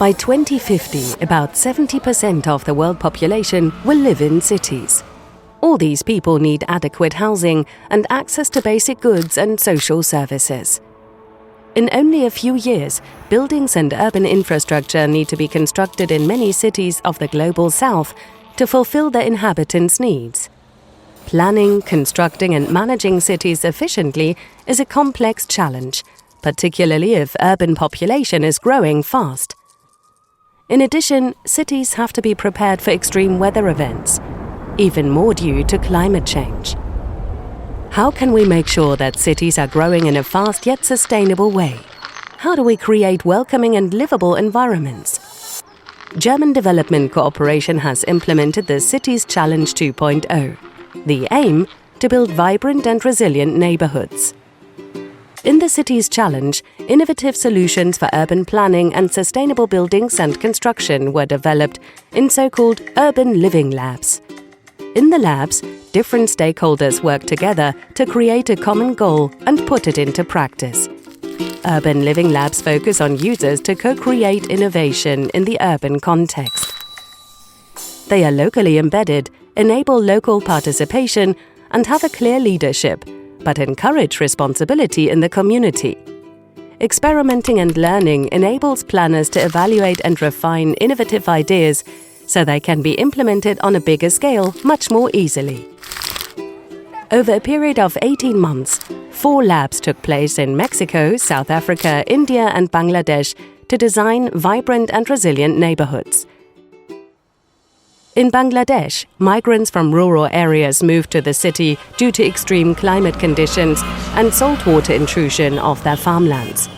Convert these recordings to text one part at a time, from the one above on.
By 2050, about 70% of the world population will live in cities. All these people need adequate housing and access to basic goods and social services. In only a few years, buildings and urban infrastructure need to be constructed in many cities of the global south to fulfill their inhabitants' needs. Planning, constructing and managing cities efficiently is a complex challenge, particularly if urban population is growing fast. In addition, cities have to be prepared for extreme weather events, even more due to climate change. How can we make sure that cities are growing in a fast yet sustainable way? How do we create welcoming and livable environments? German Development Cooperation has implemented the Cities Challenge 2.0. The aim: to build vibrant and resilient neighbourhoods. In the Cities Challenge, innovative solutions for urban planning and sustainable buildings and construction were developed in so-called urban living labs. In the labs, different stakeholders work together to create a common goal and put it into practice. Urban living labs focus on users to co-create innovation in the urban context. They are locally embedded, enable local participation, and have a clear leadership, but encourage responsibility in the community. Experimenting and learning enables planners to evaluate and refine innovative ideas so they can be implemented on a bigger scale much more easily. Over a period of 18 months, 4 labs took place in Mexico, South Africa, India and Bangladesh to design vibrant and resilient neighbourhoods. In Bangladesh, migrants from rural areas moved to the city due to extreme climate conditions and saltwater intrusion of their farmlands.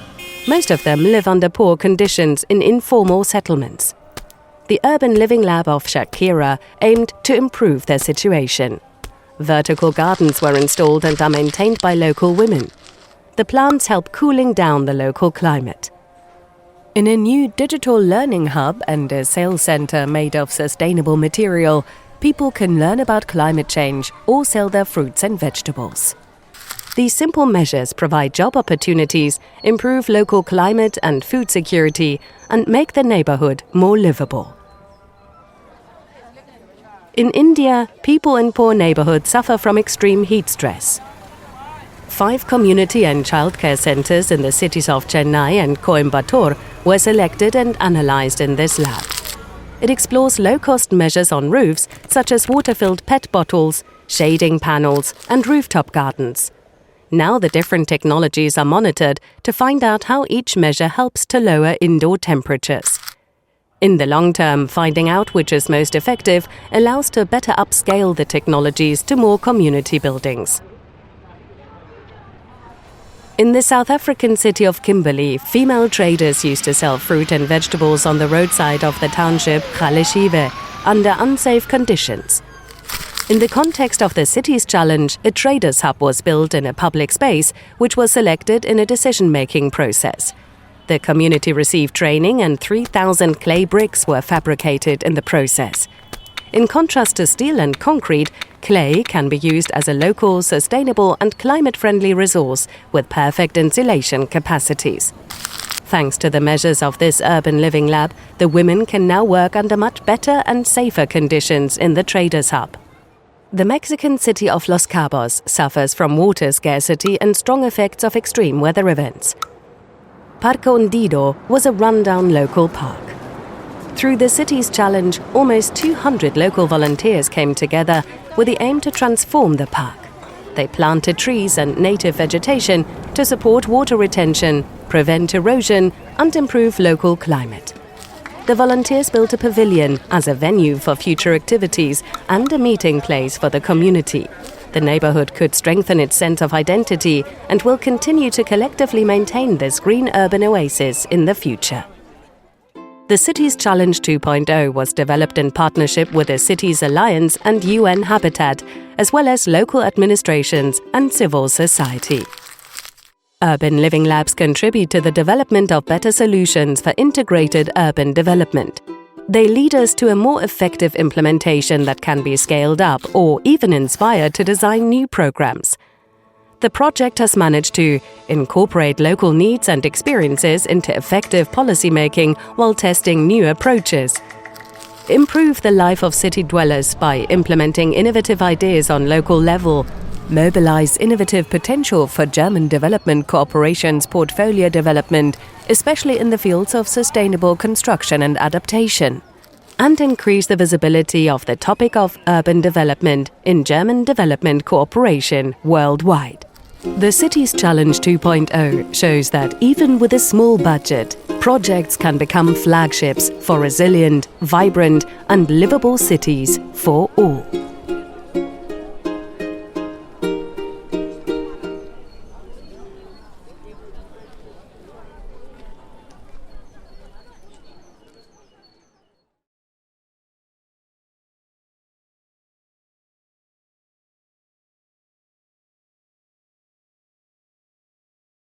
Most of them live under poor conditions in informal settlements. The Urban Living Lab of Shakira aimed to improve their situation. Vertical gardens were installed and are maintained by local women. The plants help cooling down the local climate. In a new digital learning hub and a sales center made of sustainable material, people can learn about climate change or sell their fruits and vegetables. These simple measures provide job opportunities, improve local climate and food security, and make the neighborhood more livable. In India, people in poor neighborhoods suffer from extreme heat stress. 5 community and childcare centers in the cities of Chennai and Coimbatore were selected and analyzed in this lab. It explores low-cost measures on roofs such as water-filled PET bottles, shading panels, and rooftop gardens. Now the different technologies are monitored to find out how each measure helps to lower indoor temperatures. In the long term, finding out which is most effective allows to better upscale the technologies to more community buildings. In the South African city of Kimberley, female traders used to sell fruit and vegetables on the roadside of the township Galeshewe under unsafe conditions. In the context of the city's challenge, a traders' hub was built in a public space, which was selected in a decision-making process. The community received training and 3,000 clay bricks were fabricated in the process. In contrast to steel and concrete, clay can be used as a local, sustainable and climate-friendly resource with perfect insulation capacities. Thanks to the measures of this urban living lab, the women can now work under much better and safer conditions in the traders' hub. The Mexican city of Los Cabos suffers from water scarcity and strong effects of extreme weather events. Parque Hundido was a rundown local park. Through the city's challenge, almost 200 local volunteers came together with the aim to transform the park. They planted trees and native vegetation to support water retention, prevent erosion, and improve local climate. The volunteers built a pavilion as a venue for future activities and a meeting place for the community. The neighborhood could strengthen its sense of identity and will continue to collectively maintain this green urban oasis in the future. The Cities Challenge 2.0 was developed in partnership with the Cities Alliance and UN Habitat, as well as local administrations and civil society. Urban Living Labs contribute to the development of better solutions for integrated urban development. They lead us to a more effective implementation that can be scaled up or even inspired to design new programs. The project has managed to incorporate local needs and experiences into effective policymaking while testing new approaches, improve the life of city dwellers by implementing innovative ideas on local level, mobilize innovative potential for German development cooperation's portfolio development, especially in the fields of sustainable construction and adaptation, and increase the visibility of the topic of urban development in German development cooperation worldwide. The Cities Challenge 2.0 shows that even with a small budget, projects can become flagships for resilient, vibrant and livable cities for all.